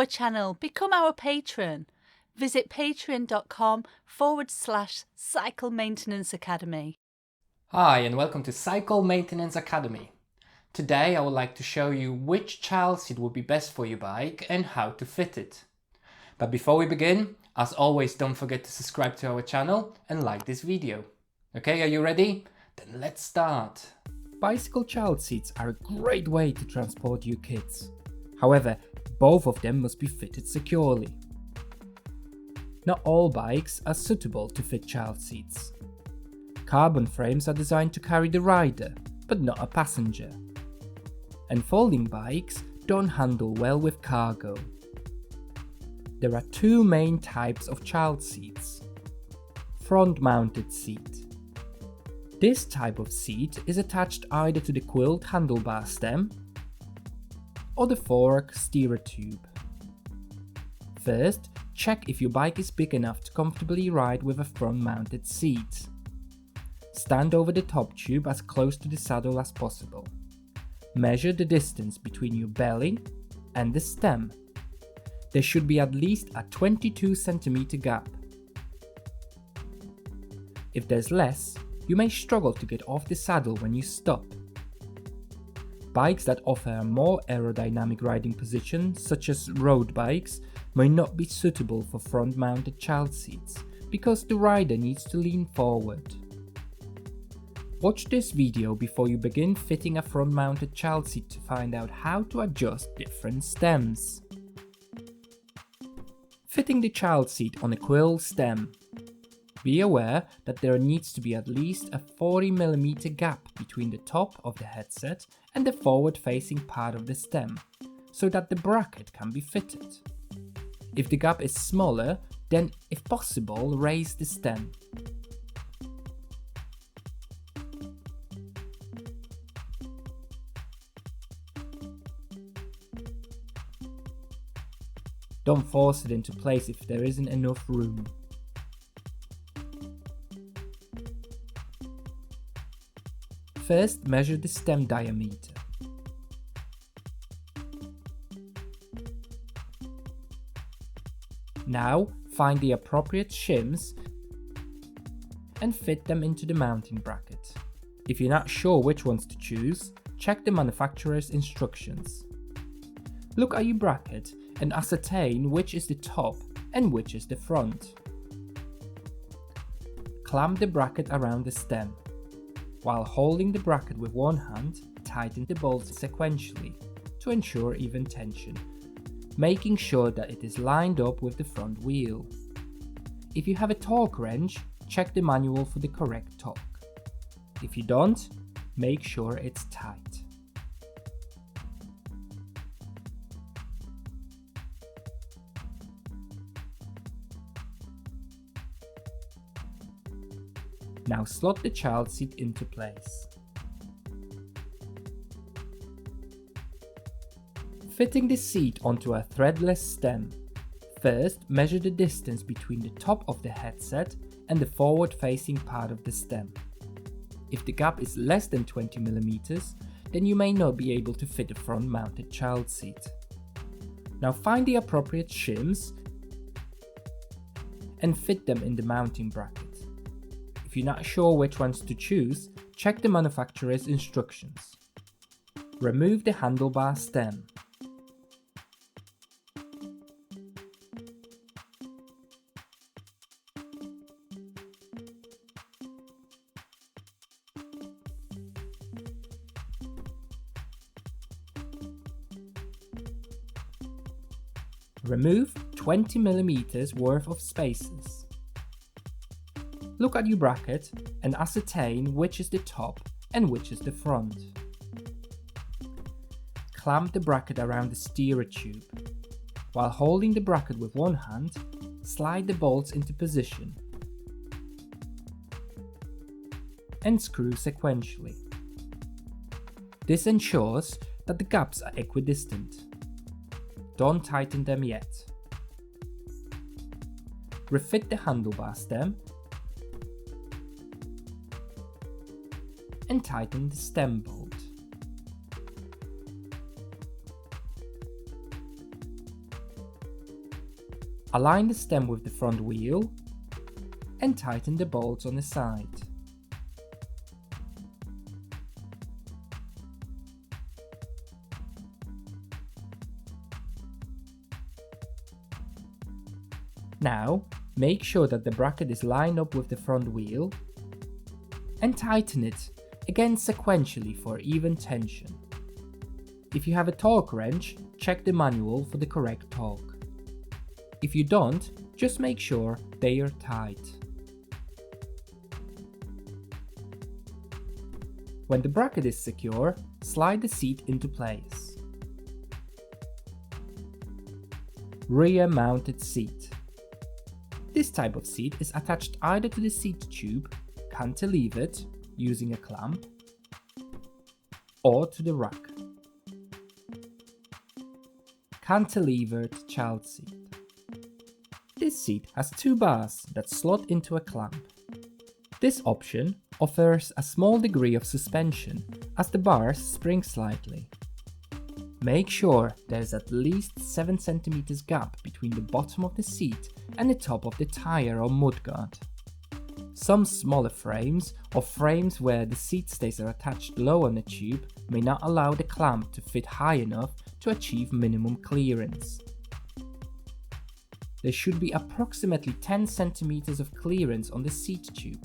our channel, become our patron. Visit patreon.com/Cycle Maintenance Academy. Hi and welcome to Cycle Maintenance Academy. Today I would like to show you which child seat would be best for your bike and how to fit it. But before we begin, as always, don't forget to subscribe to our channel and like this video. Okay, are you ready? Then let's start. Bicycle child seats are a great way to transport your kids. However, both of them must be fitted securely. Not all bikes are suitable to fit child seats. Carbon frames are designed to carry the rider, but not a passenger. And folding bikes don't handle well with cargo. There are two main types of child seats. Front-mounted seat. This type of seat is attached either to the quilt handlebar stem or the fork steerer tube. First, check if your bike is big enough to comfortably ride with a front-mounted seat. Stand over the top tube as close to the saddle as possible. Measure the distance between your belly and the stem. There should be at least a 22 cm gap. If there's less, you may struggle to get off the saddle when you stop. Bikes that offer a more aerodynamic riding position, such as road bikes, may not be suitable for front-mounted child seats because the rider needs to lean forward. Watch this video before you begin fitting a front-mounted child seat to find out how to adjust different stems. Fitting the child seat on a quill stem. Be aware that there needs to be at least a 40 mm gap between the top of the headset and the forward-facing part of the stem, so that the bracket can be fitted. If the gap is smaller, then if possible, raise the stem. Don't force it into place if there isn't enough room. First, measure the stem diameter. Now, find the appropriate shims and fit them into the mounting bracket. If you're not sure which ones to choose, check the manufacturer's instructions. Look at your bracket and ascertain which is the top and which is the front. Clamp the bracket around the stem. While holding the bracket with one hand, tighten the bolts sequentially to ensure even tension, making sure that it is lined up with the front wheel. If you have a torque wrench, check the manual for the correct torque. If you don't, make sure it's tight. Now slot the child seat into place. Fitting the seat onto a threadless stem. First, measure the distance between the top of the headset and the forward-facing part of the stem. If the gap is less than 20 mm, then you may not be able to fit a front-mounted child seat. Now find the appropriate shims and fit them in the mounting bracket. If you're not sure which ones to choose, check the manufacturer's instructions. Remove the handlebar stem. Remove 20 mm worth of spacers. Look at your bracket and ascertain which is the top and which is the front. Clamp the bracket around the steerer tube. While holding the bracket with one hand, slide the bolts into position and screw sequentially. This ensures that the gaps are equidistant. Don't tighten them yet. Refit the handlebar stem and tighten the stem bolt. Align the stem with the front wheel and tighten the bolts on the side. Now, make sure that the bracket is lined up with the front wheel and tighten it, again sequentially for even tension. If you have a torque wrench, check the manual for the correct torque. If you don't, just make sure they are tight. When the bracket is secure, slide the seat into place. Rear mounted seat. This type of seat is attached either to the seat tube, cantilevered using a clamp, or to the rack. Cantilevered child seat. This seat has two bars that slot into a clamp. This option offers a small degree of suspension as the bars spring slightly. Make sure there is at least 7 cm gap between the bottom of the seat and the top of the tire or mudguard. Some smaller frames or frames where the seat stays are attached low on the tube may not allow the clamp to fit high enough to achieve minimum clearance. There should be approximately 10 cm of clearance on the seat tube.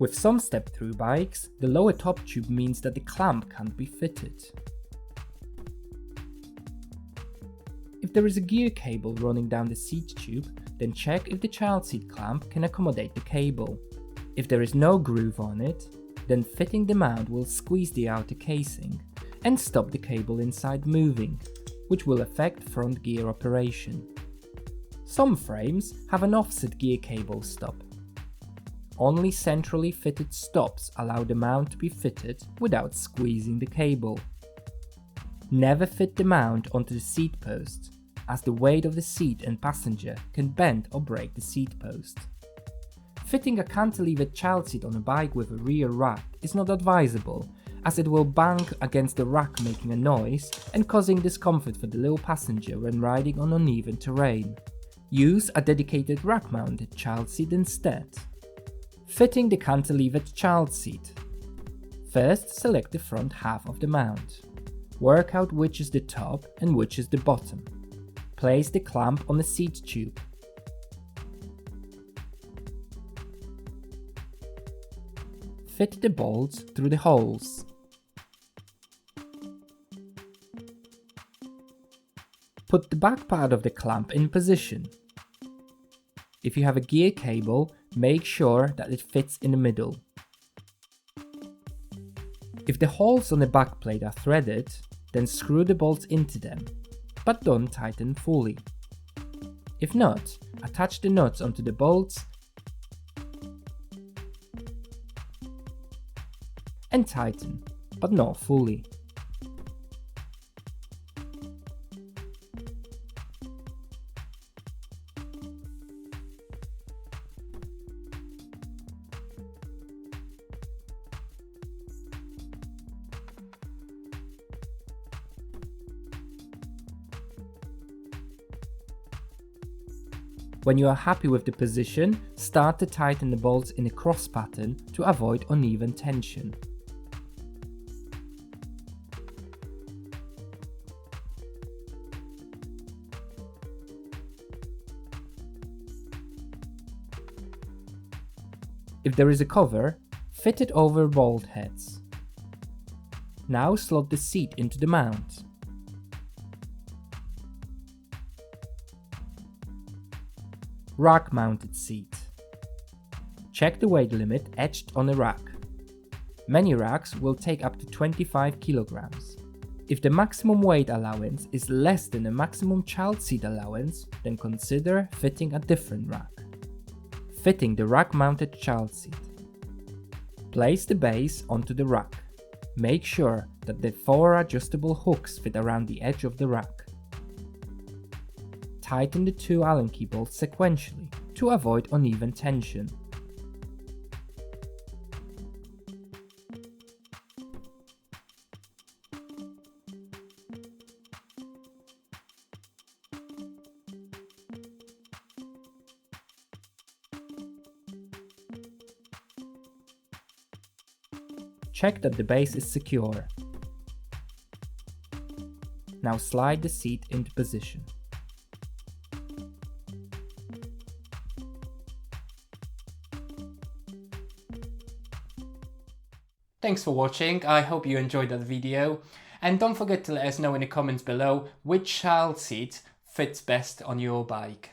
With some step-through bikes, the lower top tube means that the clamp can't be fitted. If there is a gear cable running down the seat tube, then check if the child seat clamp can accommodate the cable. If there is no groove on it, then fitting the mount will squeeze the outer casing and stop the cable inside moving, which will affect front gear operation. Some frames have an offset gear cable stop. Only centrally fitted stops allow the mount to be fitted without squeezing the cable. Never fit the mount onto the seat post, as the weight of the seat and passenger can bend or break the seat post. Fitting a cantilevered child seat on a bike with a rear rack is not advisable, as it will bang against the rack making a noise and causing discomfort for the little passenger when riding on uneven terrain. Use a dedicated rack-mounted child seat instead. Fitting the cantilevered child seat. First, select the front half of the mount. Work out which is the top and which is the bottom. Place the clamp on the seat tube. Fit the bolts through the holes. Put the back part of the clamp in position. If you have a gear cable, make sure that it fits in the middle. If the holes on the back plate are threaded, then screw the bolts into them, but don't tighten fully. If not, attach the nuts onto the bolts and tighten, but not fully. When you are happy with the position, start to tighten the bolts in a cross pattern to avoid uneven tension. If there is a cover, fit it over bolt heads. Now slot the seat into the mount. Rack mounted seat. Check the weight limit etched on the rack. Many racks will take up to 25 kilograms. If the maximum weight allowance is less than the maximum child seat allowance, then consider fitting a different rack. Fitting the rack mounted child seat. Place the base onto the rack. Make sure that the 4 adjustable hooks fit around the edge of the rack. Tighten the 2 Allen key bolts sequentially to avoid uneven tension. Check that the base is secure. Now slide the seat into position. Thanks for watching, I hope you enjoyed that video, and don't forget to let us know in the comments below which child seat fits best on your bike.